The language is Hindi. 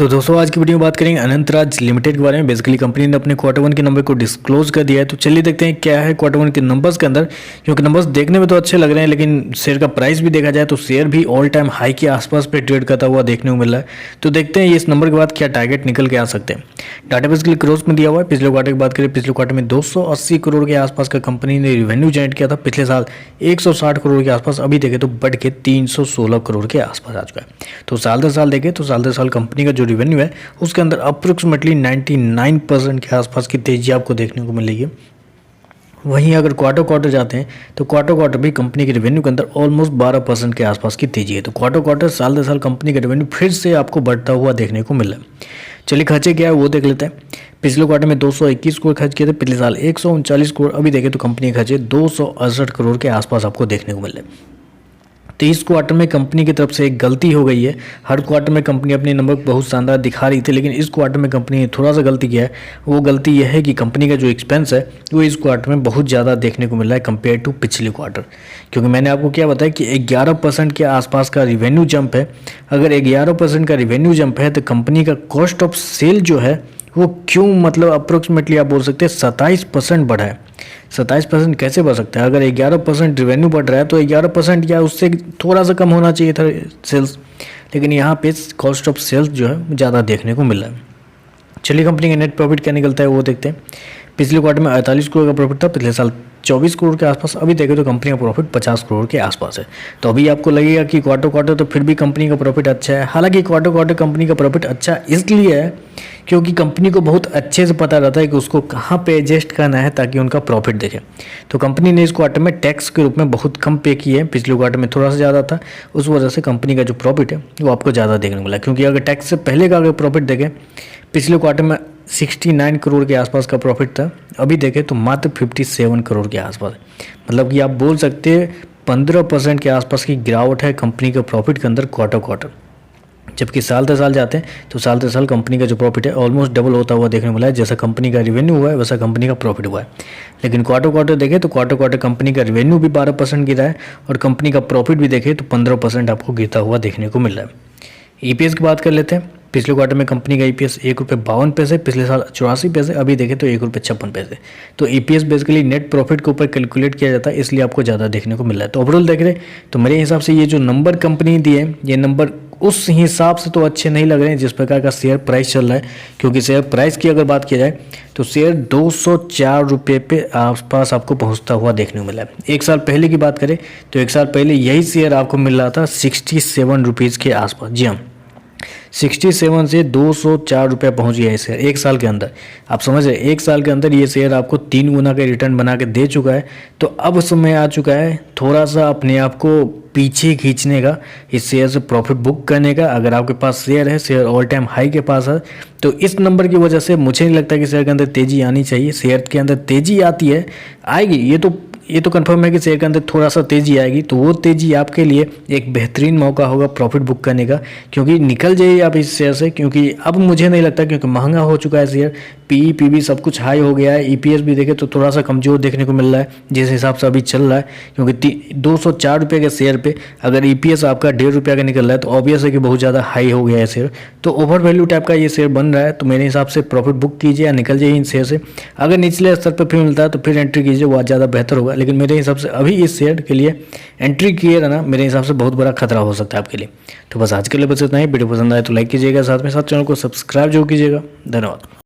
तो दोस्तों आज की वीडियो में बात करेंगे अनंतराज लिमिटेड के बारे में। बेसिकली कंपनी ने अपने क्वार्टर वन के नंबर को डिस्क्लोज कर दिया है। तो चलिए देखते हैं क्या है क्वार्टर वन के नंबर्स के अंदर, क्योंकि नंबर्स देखने में तो अच्छे लग रहे हैं लेकिन शेयर का प्राइस भी देखा जाए तो शेयर भी ऑल टाइम हाई के आसपास पे ट्रेड करता हुआ देखने को मिल रहा है। तो देखते हैं इस नंबर के बाद क्या टारगेट निकल के आ सकते हैं। डाटा बेसिकली क्रॉस में दिया हुआ है। पिछले क्वार्टर की बात करें, पिछले क्वार्टर में 280 करोड़ के आसपास का कंपनी ने रेवेन्यू जनरेट किया था। पिछले साल 160 करोड़ के आसपास, अभी देखें तो बढ़ के 316 करोड़ के आसपास आ चुका है। तो साल दर साल देखें तो साल दर साल कंपनी का जो रेवेन्यू है उसके अंदर अप्रोक्सीमेटली 99% के आसपास की तेजी आपको देखने को मिलेगी। वहीं अगर क्वार्टर जाते हैं तो क्वार्टर भी कंपनी के रेवेन्यू के अंदर ऑलमोस्ट 12% के आसपास की तेजी है। तो क्वार्टर साल दर साल कंपनी का रेवेन्यू फिर से आपको बढ़ता हुआ देखने को मिला है। चलिए खर्चे क्या है वो देख लेते हैं। पिछले क्वार्टर में 221 करोड़ खर्च किए थे, पिछले साल 139 करोड़, अभी देखें तो कंपनी के खर्चे 268 करोड़ के आसपास आपको देखने को मिल रहे हैं। तो इस क्वार्टर में कंपनी की तरफ से एक गलती हो गई है। हर क्वार्टर में कंपनी अपने नंबर बहुत शानदार दिखा रही थी, लेकिन इस क्वार्टर में कंपनी ने थोड़ा सा गलती किया है। वो गलती यह है कि कंपनी का जो एक्सपेंस है वो इस क्वार्टर में बहुत ज़्यादा देखने को मिल रहा है कंपेयर टू पिछले क्वार्टर। क्योंकि मैंने आपको क्या बताया कि 11% के आसपास का रिवेन्यू जंप है। अगर 11% का रिवेन्यू जंप है तो कंपनी का कॉस्ट ऑफ सेल जो है वो क्यों, मतलब अप्रोक्सीमेटली आप बोल सकते हैं 27% बढ़ा है। 27% कैसे बढ़ सकता है? अगर 11% रेवेन्यू बढ़ रहा है तो 11% या उससे थोड़ा सा कम होना चाहिए था सेल्स, लेकिन यहाँ पे कॉस्ट ऑफ सेल्स जो है ज़्यादा देखने को मिल रहा है। चलिए कंपनी का नेट प्रॉफिट क्या निकलता है वो देखते हैं। पिछले क्वार्टर में 48 करोड़ का प्रॉफिट था, पिछले साल 24 करोड़ के आसपास, अभी देखें तो कंपनी का प्रॉफिट 50 करोड़ के आसपास है। तो अभी आपको लगेगा कि क्वार्टर तो फिर भी कंपनी का प्रॉफिट अच्छा है। हालांकि क्वार्टर कंपनी का प्रॉफिट अच्छा इसलिए है क्योंकि कंपनी को बहुत अच्छे से पता रहता है कि उसको कहाँ पे एडजस्ट करना है ताकि उनका प्रॉफिट दिखे। तो कंपनी ने इस क्वार्टर में टैक्स के रूप में बहुत कम पे किए हैं। पिछले क्वार्टर में थोड़ा सा ज़्यादा था, उस वजह से कंपनी का जो प्रॉफिट है वो आपको ज़्यादा देखने को मिला। क्योंकि अगर टैक्स से पहले का अगर प्रॉफिट देखें, पिछले क्वार्टर में 69 करोड़ के आसपास का प्रॉफिट था, अभी देखें तो मात्र 57 करोड़ के आसपास। मतलब कि आप बोल सकते हैं 15% के आसपास की गिरावट है कंपनी के प्रॉफिट के अंदर क्वार्टर। जबकि साल दर साल जाते हैं तो साल दर साल कंपनी का जो प्रॉफिट है ऑलमोस्ट डबल होता हुआ देखने को मिला है। जैसा कंपनी का रेवेन्यू हुआ है वैसा कंपनी का प्रॉफिट हुआ है। लेकिन क्वार्टर देखें तो क्वार्टर कंपनी का रेवेन्यू भी 12% गिरा है और कंपनी का प्रॉफिट भी देखें तो 15% आपको गिरता हुआ देखने को मिल रहा है। ईपीएस की बात कर लेते हैं। पिछले क्वार्टर में कंपनी का ईपीएस ₹1.52, पिछले साल 84 पैसे, अभी देखें तो ₹1.56। तो ईपीएस बेसिकली नेट प्रॉफिट के ऊपर कैलकुलेट किया जाता है, इसलिए आपको ज़्यादा देखने को मिल रहा है। तो ओवरऑल देख रहे तो मेरे हिसाब से ये जो नंबर कंपनी दिए ये नंबर उस हिसाब से तो अच्छे नहीं लग रहे हैं जिस प्रकार का शेयर प्राइस चल रहा है। क्योंकि शेयर प्राइस की अगर बात की जाए तो शेयर 204 रुपये पे आसपास आपको पहुंचता हुआ देखने को मिला है। एक साल पहले की बात करें तो एक साल पहले यही शेयर आपको मिल रहा था 67 रुपीज़ के आसपास। जी हाँ, 67 से 204 रुपये पहुँच गया है शेयर एक साल के अंदर। आप समझ रहे, एक साल के अंदर ये शेयर आपको 3 गुना का रिटर्न बना के दे चुका है। तो अब समय आ चुका है थोड़ा सा अपने आप को पीछे खींचने का, इस शेयर से प्रॉफिट बुक करने का। अगर आपके पास शेयर है, शेयर ऑल टाइम हाई के पास है, तो इस नंबर की वजह से मुझे नहीं लगता कि शेयर के अंदर तेज़ी आनी चाहिए। शेयर के अंदर तेज़ी आती है, आएगी, ये तो कंफर्म है कि शेयर के अंदर थोड़ा सा तेज़ी आएगी। तो वो तेज़ी आपके लिए एक बेहतरीन मौका होगा प्रॉफिट बुक करने का, क्योंकि निकल जाइए आप इस शेयर से। क्योंकि अब मुझे नहीं लगता, क्योंकि महंगा हो चुका है शेयर, पीई पीबी सब कुछ हाई हो गया है। ईपीएस भी देखे तो थोड़ा सा कमज़ोर देखने को मिल रहा है जिस हिसाब से अभी चल रहा है। क्योंकि 204 रुपये के शेयर पे अगर ईपीएस आपका ₹1.5 का निकल रहा है तो ऑब्वियस है कि बहुत ज़्यादा हाई हो गया है शेयर। तो ओवर वैल्यू टाइप का ये शेयर बन रहा है। तो मेरे हिसाब से प्रॉफिट बुक कीजिए या निकल जाइए इन शेयर से। अगर निचले स्तर पर फिर मिलता है तो फिर एंट्री कीजिए, वो ज़्यादा बेहतर होगा। लेकिन मेरे हिसाब से अभी इस शेयर के लिए एंट्री किए रहना मेरे हिसाब से बहुत बड़ा खतरा हो सकता है आपके लिए। तो बस आज के लिए बस इतना ही। वीडियो पसंद आए तो लाइक कीजिएगा, साथ में साथ चैनल को सब्सक्राइब जरूर कीजिएगा। धन्यवाद।